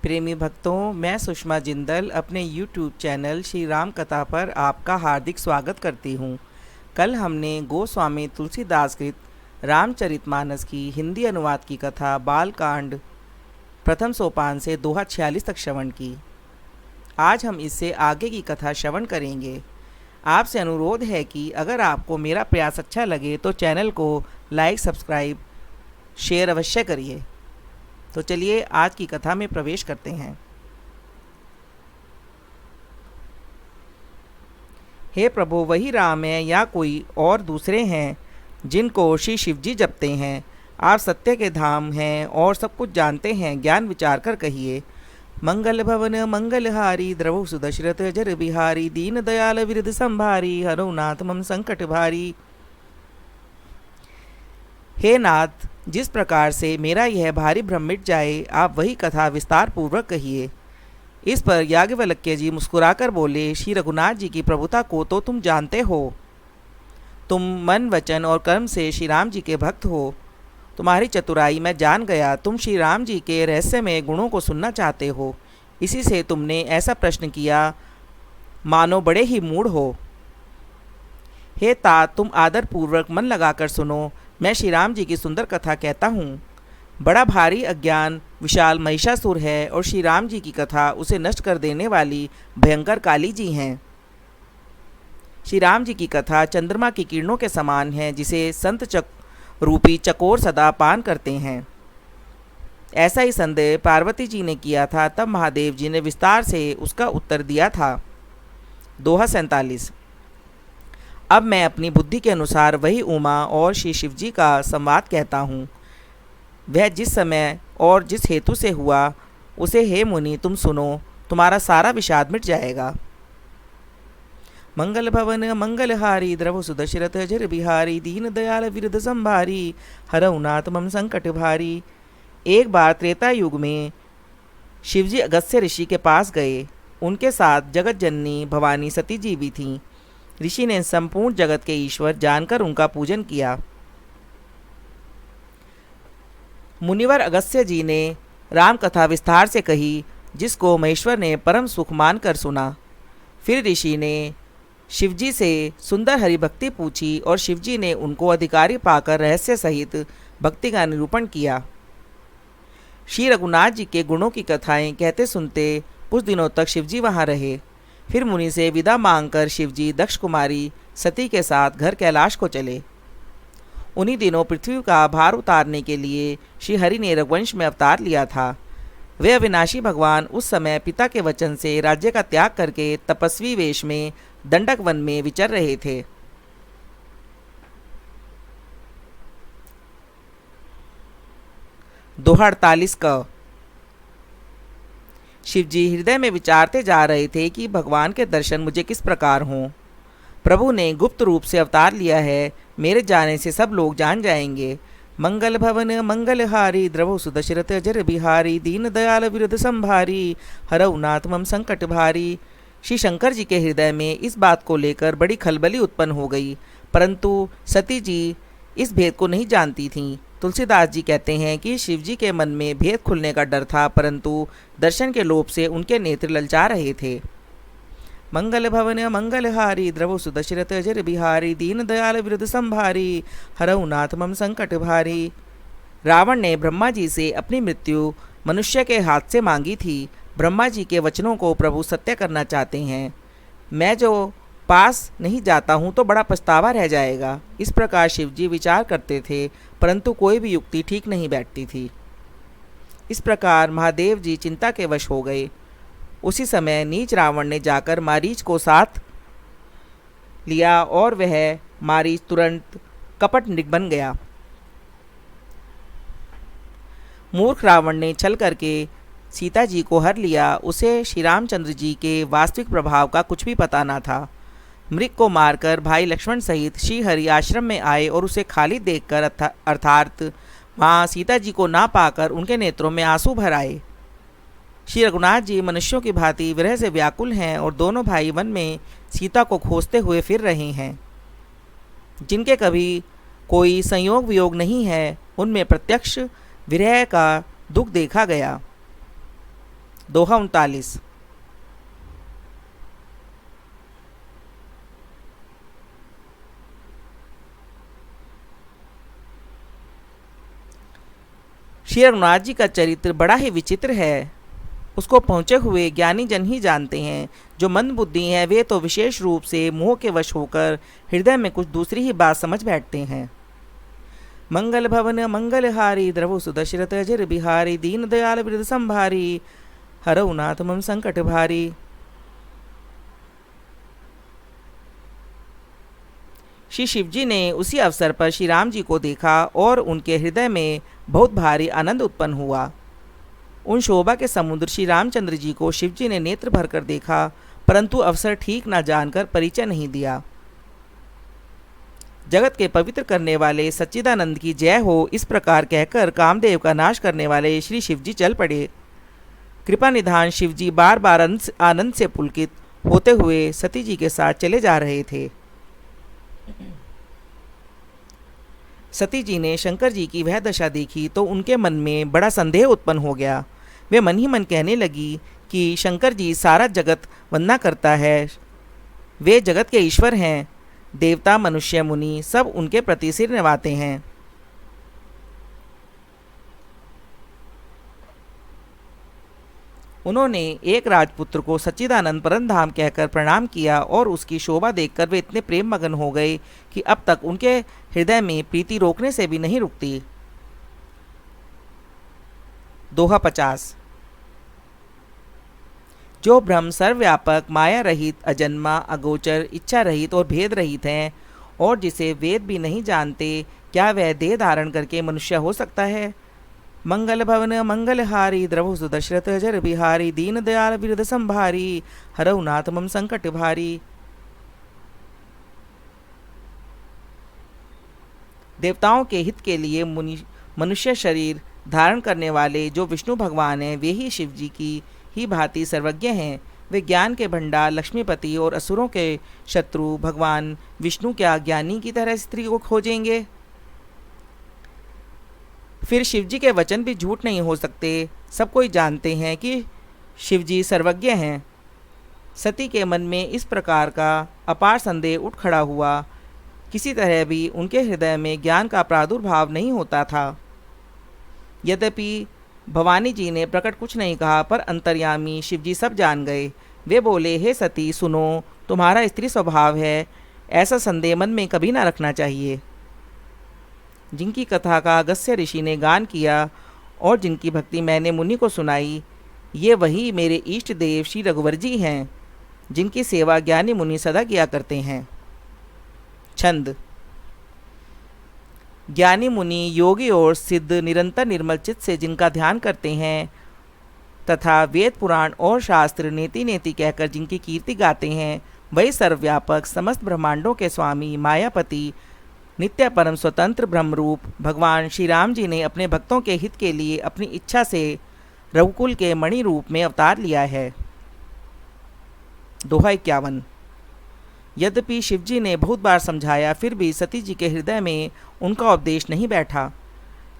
प्रेमी भक्तों, मैं सुषमा जिंदल अपने YouTube चैनल श्री राम कथा पर आपका हार्दिक स्वागत करती हूँ। कल हमने गोस्वामी तुलसीदास कृत रामचरितमानस की हिंदी अनुवाद की कथा बालकांड प्रथम सोपान से दोहा 46 तक श्रवण की। आज हम इससे आगे की कथा श्रवण करेंगे। आपसे अनुरोध है कि अगर आपको मेरा प्रयास अच्छा लगे तो चैनल को लाइक, सब्सक्राइब, शेयर अवश्य करिए। तो चलिए आज की कथा में प्रवेश करते हैं। हे प्रभु, वही राम है या कोई और दूसरे हैं जिनको श्री शिव जी जपते हैं? आप सत्य के धाम हैं और सब कुछ जानते हैं, ज्ञान विचार कर कहिए। मंगल भवन मंगलहारी, द्रवु सुदशरथ जर बिहारी, दीन दयाल विरध संभारी, हरौ नाथ मम संकट भारी। हे नाथ, जिस प्रकार से मेरा यह भारी भ्रम मिट जाए, आप वही कथा विस्तार पूर्वक कहिए। इस पर याज्ञवल्क्य जी मुस्कुराकर बोले, श्री रघुनाथ जी की प्रभुता को तो तुम जानते हो। तुम मन, वचन और कर्म से श्री राम जी के भक्त हो। तुम्हारी चतुराई मैं जान गया। तुम श्री राम जी के रहस्यमय गुणों को सुनना चाहते हो, इसी से तुमने ऐसा प्रश्न किया, मानो बड़े ही मूढ़ हो। हे तात, तुम आदर पूर्वक मन लगाकर सुनो। मैं श्री राम जी की सुंदर कथा कहता हूँ। बड़ा भारी अज्ञान विशाल महिषासुर है और श्री राम जी की कथा उसे नष्ट कर देने वाली भयंकर काली जी हैं। श्री राम जी की कथा चंद्रमा की किरणों के समान है, जिसे संत रूपी चकोर सदा पान करते हैं। ऐसा ही संदेह पार्वती जी ने किया था, तब महादेव जी ने विस्तार से उसका उत्तर दिया था। दोहा 47। अब मैं अपनी बुद्धि के अनुसार वही उमा और श्री शिव जी का संवाद कहता हूँ। वह जिस समय और जिस हेतु से हुआ उसे हे मुनि तुम सुनो, तुम्हारा सारा विषाद मिट जाएगा। मंगल भवन मंगलहारी, द्रवु सुदशरथ जर बिहारी, दीन दयाल विरध संभारी, हरौ नाथ मम संकट भारी। एक बार त्रेता युग में शिवजी अगस्त्य ऋषि के पास गए। उनके साथ जगत जननी भवानी सती जी भी थीं। ऋषि ने संपूर्ण जगत के ईश्वर जानकर उनका पूजन किया। मुनिवर अगस्त्य जी ने राम कथा विस्तार से कही, जिसको महेश्वर ने परम सुख मानकर सुना। फिर ऋषि ने शिवजी से सुंदर हरिभक्ति पूछी और शिवजी ने उनको अधिकारी पाकर रहस्य सहित भक्ति का निरूपण किया। श्री रघुनाथ जी के गुणों की कथाएं कहते सुनते कुछ दिनों तक शिवजी वहां रहे। फिर मुनि से विदा मांगकर शिवजी दक्ष कुमारी सती के साथ घर कैलाश को चले। उन्हीं दिनों पृथ्वी का भार उतारने के लिए श्री हरि ने रघुवंश में अवतार लिया था। वे अविनाशी भगवान उस समय पिता के वचन से राज्य का त्याग करके तपस्वी वेश में दंडक वन में विचर रहे थे। दोहा 48 का। शिवजी हृदय में विचारते जा रहे थे कि भगवान के दर्शन मुझे किस प्रकार हों। प्रभु ने गुप्त रूप से अवतार लिया है, मेरे जाने से सब लोग जान जाएंगे। मंगल भवन मंगलहारी, द्रवु सुदशरथ जर बिहारी, दीन दयाल विरध संभारी, हरौ नाथ मम संकट भारी। श्री शंकर जी के हृदय में इस बात को लेकर बड़ी खलबली उत्पन्न हो गई, परंतु सती जी इस भेद को नहीं जानती थीं। तुलसीदास जी कहते हैं कि शिवजी के मन में भेद खुलने का डर था, परंतु दर्शन के लोभ से उनके नेत्र ललचा रहे थे। मंगल भवन मंगलहारी, द्रवु सुदशरथ जर बिहारी, दीन दयाल विरध संभारी, हरौ नाथ मम संकट भारी। रावण ने ब्रह्मा जी से अपनी मृत्यु मनुष्य के हाथ से मांगी थी। ब्रह्मा जी के वचनों को प्रभु सत्य करना चाहते हैं। मैं जो पास नहीं जाता हूँ तो बड़ा पछतावा रह जाएगा। इस प्रकार शिवजी विचार करते थे, परंतु कोई भी युक्ति ठीक नहीं बैठती थी। इस प्रकार महादेव जी चिंता के वश हो गए। उसी समय नीच रावण ने जाकर मारीच को साथ लिया और वह मारीच तुरंत कपट बन गया। मूर्ख रावण ने छल करके सीता जी को हर लिया। उसे श्री रामचंद्र जी के वास्तविक प्रभाव का कुछ भी पता न था। मृग को मारकर भाई लक्ष्मण सहित श्री हरि आश्रम में आए और उसे खाली देखकर अर्थात वहाँ सीता जी को ना पाकर उनके नेत्रों में आंसू भर आए। श्री रघुनाथ जी मनुष्यों की भांति विरह से व्याकुल हैं और दोनों भाई वन में सीता को खोजते हुए फिर रहे हैं। जिनके कभी कोई संयोग वियोग नहीं है, उनमें प्रत्यक्ष विरह का दुख देखा गया। दोहा 39। श्री रघुनाथ जी का चरित्र बड़ा ही विचित्र है। उसको पहुँचे हुए ज्ञानी जन ही जानते हैं। जो मंदबुद्धि हैं वे तो विशेष रूप से मोह के वश होकर हृदय में कुछ दूसरी ही बात समझ बैठते हैं। मंगल भवन मंगलहारी द्रवु सुदशरथ अजर बिहारी दीन दयाल वृद्ध संभारी हरऊ नाथ मम संकट भारी। श्री शिवजी ने उसी अवसर पर श्री राम जी को देखा और उनके हृदय में बहुत भारी आनंद उत्पन्न हुआ। उन शोभा के समुद्र श्री रामचंद्र जी को शिवजी ने नेत्र भरकर देखा, परंतु अवसर ठीक न जानकर परिचय नहीं दिया। जगत के पवित्र करने वाले सच्चिदानंद की जय हो, इस प्रकार कहकर कामदेव का नाश करने वाले श्री शिवजी चल पड़े। कृपा निधान शिवजी बार बार आनंद से पुलकित होते हुए सती जी के साथ चले जा रहे थे। सती जी ने शंकर जी की वह दशा देखी तो उनके मन में बड़ा संदेह उत्पन्न हो गया। वे मन ही मन कहने लगी कि शंकर जी सारा जगत वंदना करता है, वे जगत के ईश्वर हैं, देवता मनुष्य मुनि सब उनके प्रति सिर निवाते हैं। उन्होंने एक राजपुत्र को सच्चिदानंद परमधाम कहकर प्रणाम किया और उसकी शोभा देखकर वे इतने प्रेम मगन हो गए कि अब तक उनके हृदय में प्रीति रोकने से भी नहीं रुकती। दोहा 50। जो ब्रह्म सर्वव्यापक माया रहित अजन्मा अगोचर इच्छा रहित और भेद रहित हैं और जिसे वेद भी नहीं जानते, क्या वह देह धारण करके मनुष्य हो सकता है। मंगल भवन मंगलहारी द्रवु सुदशरथ अजर बिहारी दीन दयाल वृद्ध संभारी हरऊ नाथ मम संकट भारी। देवताओं के हित के लिए मनुष्य शरीर धारण करने वाले जो विष्णु भगवान हैं, वे ही शिव जी की ही भांति सर्वज्ञ हैं। वे ज्ञान के भंडार लक्ष्मीपति और असुरों के शत्रु भगवान विष्णु क्या ज्ञानी की तरह स्त्री को खोजेंगे। फिर शिवजी के वचन भी झूठ नहीं हो सकते। सब कोई जानते हैं कि शिवजी सर्वज्ञ हैं। सती के मन में इस प्रकार का अपार संदेह उठ खड़ा हुआ। किसी तरह भी उनके हृदय में ज्ञान का प्रादुर्भाव नहीं होता था। यद्यपि भवानी जी ने प्रकट कुछ नहीं कहा, पर अंतर्यामी शिवजी सब जान गए। वे बोले, हे सती सुनो, तुम्हारा स्त्री स्वभाव है, ऐसा संदेह मन में कभी ना रखना चाहिए। जिनकी कथा का अगस्त्य ऋषि ने गान किया और जिनकी भक्ति मैंने मुनि को सुनाई, ये वही मेरे इष्ट देव श्री रघुवर जी हैं, जिनकी सेवा ज्ञानी मुनि सदा किया करते हैं। छंद। ज्ञानी मुनि योगी और सिद्ध निरंतर निर्मल चित्त से जिनका ध्यान करते हैं तथा वेद पुराण और शास्त्र नेति नेति कहकर जिनकी कीर्ति गाते हैं, वही सर्वव्यापक समस्त ब्रह्मांडों के स्वामी मायापति नित्य परम स्वतंत्र ब्रह्मरूप भगवान श्री राम जी ने अपने भक्तों के हित के लिए अपनी इच्छा से रघुकुल के मणि रूप में अवतार लिया है। दोहा 51। यद्यपि शिवजी ने बहुत बार समझाया, फिर भी सती जी के हृदय में उनका उपदेश नहीं बैठा।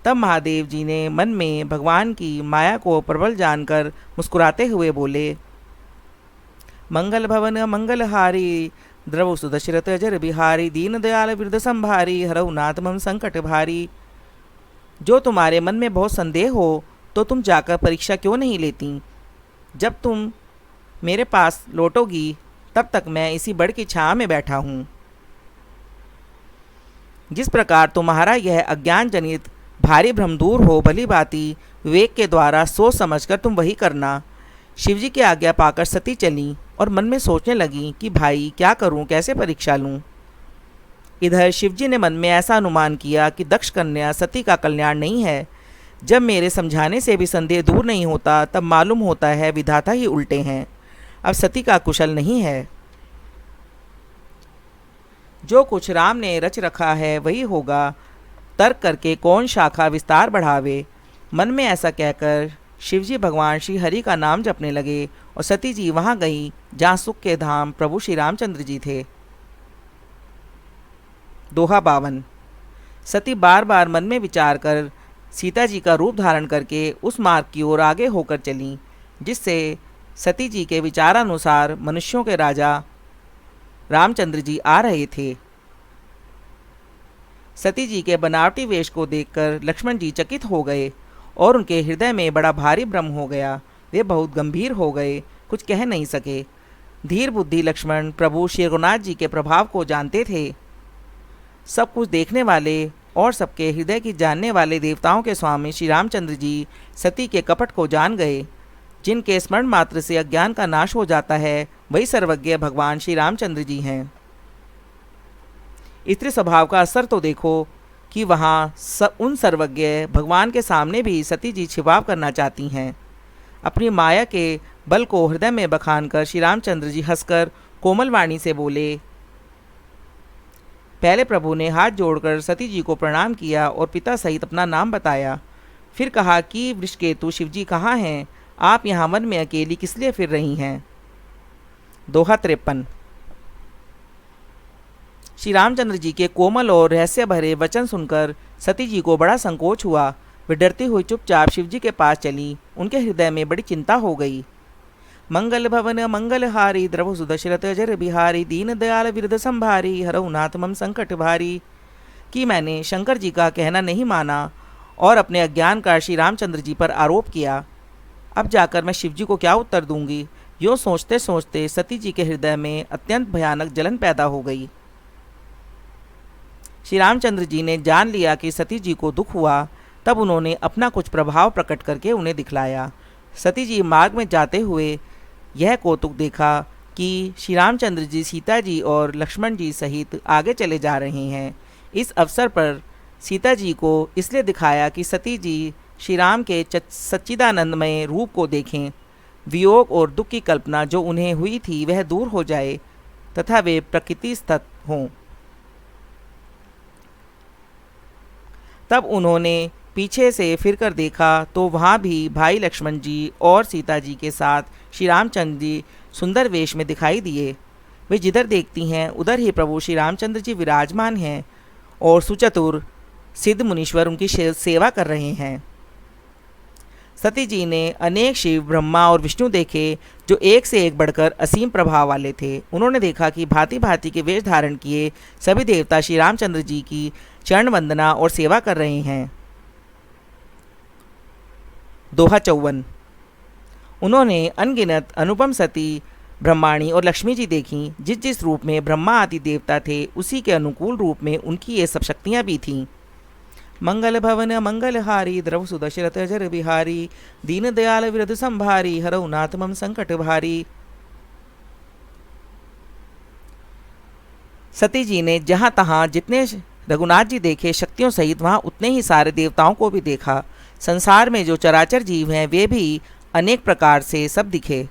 तब महादेव जी ने मन में भगवान की माया को प्रबल जानकर मुस्कुराते हुए बोले, मंगल भवन मंगलहारी द्रवु सुदशरथ अजर बिहारी दीन दयाल वृद्ध संभारी हरऊ नाथ मम संकट भारी। जो तुम्हारे मन में बहुत संदेह हो तो तुम जाकर परीक्षा क्यों नहीं लेती। जब तुम मेरे पास लौटोगी तब तक मैं इसी बड़ की छाया में बैठा हूँ। जिस प्रकार तुम्हारा यह अज्ञान जनित भारी भ्रम दूर हो, भली भांति विवेक के द्वारा सोच समझकर तुम वही करना। शिवजी की आज्ञा पाकर सती चली और मन में सोचने लगी कि भाई क्या करूं, कैसे परीक्षा लूं। इधर शिवजी ने मन में ऐसा अनुमान किया कि दक्ष कन्या सती का कल्याण नहीं है। जब मेरे समझाने से भी संदेह दूर नहीं होता, तब मालूम होता है विधाता ही उल्टे हैं। अब सती का कुशल नहीं है। जो कुछ राम ने रच रखा है वही होगा, तर्क करके कौन शाखा विस्तार बढ़ावे। मन में ऐसा कहकर शिवजी भगवान श्री हरि का नाम जपने लगे और सती जी वहां गई जहां सुख के धाम प्रभु श्री रामचंद्र जी थे। दोहा 52। सती बार बार मन में विचार कर सीता जी का रूप धारण करके उस मार्ग की ओर आगे होकर चली। जिससे सती जी के विचारानुसार मनुष्यों के राजा रामचंद्र जी आ रहे थे। सती जी के बनावटी वेश को देखकर लक्ष्मण जी चकित हो गए और उनके हृदय में बड़ा भारी भ्रम हो गया। वे बहुत गंभीर हो गए, कुछ कह नहीं सके। धीर बुद्धि लक्ष्मण प्रभु श्री रघुनाथ जी के प्रभाव को जानते थे। सब कुछ देखने वाले और सबके हृदय की जानने वाले देवताओं के स्वामी श्री रामचंद्र जी सती के कपट को जान गए। जिनके स्मरण मात्र से अज्ञान का नाश हो जाता है, वही सर्वज्ञ भगवान श्री रामचंद्र जी हैं। स्त्री स्वभाव का असर तो देखो कि वहाँ उन सर्वज्ञ भगवान के सामने भी सती जी छिपाव करना चाहती हैं। अपनी माया के बल को हृदय में बखान कर श्री रामचंद्र जी हंसकर कोमल वाणी से बोले। पहले प्रभु ने हाथ जोड़कर सती जी को प्रणाम किया और पिता सहित अपना नाम बताया। फिर कहा कि वृषकेतु शिव जी कहाँ हैं? आप यहाँ वन में अकेली किस लिए फिर रही हैं? दोहा 53। श्री रामचंद्र जी के कोमल और रहस्य भरे वचन सुनकर सती जी को बड़ा संकोच हुआ। वे डरती हुई चुपचाप शिव जी के पास चली। उनके हृदय में बड़ी चिंता हो गई। मंगल भवन मंगलहारी द्रवसु दशरथ जर बिहारी दीन दयाल विरध संभारी हरऊ नाथ मम संकट भारी। कि मैंने शंकर जी का कहना नहीं माना और अपने अज्ञान का श्री रामचंद्र जी पर आरोप किया। अब जाकर मैं शिव जी को क्या उत्तर दूंगी? यूँ सोचते सोचते सती जी के हृदय में अत्यंत भयानक जलन पैदा हो गई। श्री रामचंद्र जी ने जान लिया कि सती जी को दुख हुआ। तब उन्होंने अपना कुछ प्रभाव प्रकट करके उन्हें दिखलाया। सती जी मार्ग में जाते हुए यह कौतुक देखा कि श्री रामचंद्र जी सीता जी और लक्ष्मण जी सहित आगे चले जा रहे हैं। इस अवसर पर सीता जी को इसलिए दिखाया कि सती जी श्री राम के सच्चिदानंदमय रूप को देखें, वियोग और दुख की कल्पना जो उन्हें हुई थी वह दूर हो जाए तथा वे प्रकृतिस्थ हों। तब उन्होंने पीछे से फिरकर देखा तो वहाँ भी भाई लक्ष्मण जी और सीता जी के साथ श्री रामचंद्र जी सुंदर वेश में दिखाई दिए। वे जिधर देखती हैं उधर ही प्रभु श्री रामचंद्र जी विराजमान हैं और सुचतुर सिद्ध मुनीश्वर उनकी सेवा कर रहे हैं। सती जी ने अनेक शिव, ब्रह्मा और विष्णु देखे जो एक से एक बढ़कर असीम प्रभाव वाले थे। उन्होंने देखा कि भांति भांति के वेश धारण किए सभी देवता श्री रामचंद्र जी की चरण वंदना और सेवा कर रहे हैं। दोहा 54। उन्होंने अनगिनत अनुपम सती, ब्रह्माणी और लक्ष्मी जी देखीं। जिस जिस रूप में ब्रह्मा आदि देवता थे उसी के अनुकूल रूप में उनकी ये सब शक्तियाँ भी थीं। मंगल भवन मंगलहारी द्रवसु दशरथ जर बिहारी दीन दयाल विरध संभारी हरऊ नाथ मम संकट भारी। सती जी ने जहाँ तहाँ जितने रघुनाथ जी देखे शक्तियों सहित वहाँ उतने ही सारे देवताओं को भी देखा। संसार में जो चराचर जीव हैं वे भी अनेक प्रकार से सब दिखे।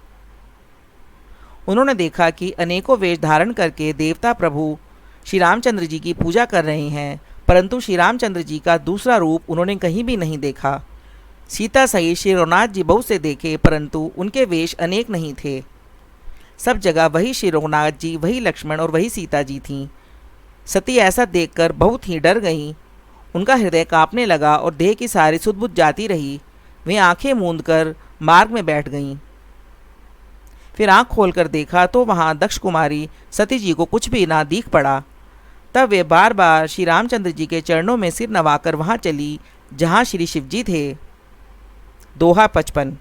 उन्होंने देखा कि अनेकों वेश धारण करके देवता प्रभु श्री रामचंद्र जी की पूजा कर रहे हैं, परंतु श्री रामचंद्र जी का दूसरा रूप उन्होंने कहीं भी नहीं देखा। सीता सहित श्री रघुनाथ जी बहुत से देखे, परंतु उनके वेश अनेक नहीं थे। सब जगह वही श्री रघुनाथ जी, वही लक्ष्मण और वही सीता जी थीं। सती ऐसा देखकर बहुत ही डर गईं। उनका हृदय कांपने लगा और देह की सारी सुध-बुध जाती रही। वे आंखें मूंद कर मार्ग में बैठ गईं। फिर आंख खोलकर देखा तो वहाँ दक्ष कुमारी सती जी को कुछ भी ना दिख पड़ा। तब वे बार बार श्री रामचंद्र जी के चरणों में सिर नवाकर वहाँ चली जहाँ श्री शिव जी थे। दोहा 55।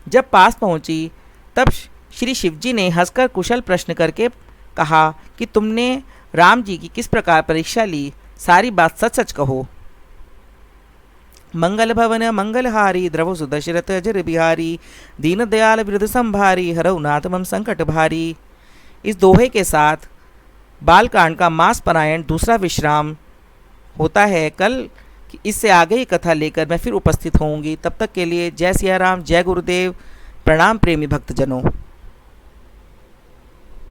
जब पास पहुँची तब श्री शिव जी ने हंसकर कुशल प्रश्न करके कहा कि तुमने राम जी की किस प्रकार परीक्षा ली, सारी बात सच सच कहो। मंगल भवन मंगलहारी द्रवसु दशरथ जर बिहारी दीन दयाल विरध संभारी हरऊ नाथ मम संकट भारी। इस दोहे के साथ बालकांड का मास परायण दूसरा विश्राम होता है। कल इससे आगे ही कथा लेकर मैं फिर उपस्थित होंगी। तब तक के लिए जय सिया राम, जय गुरुदेव, प्रणाम प्रेमी भक्तजनों।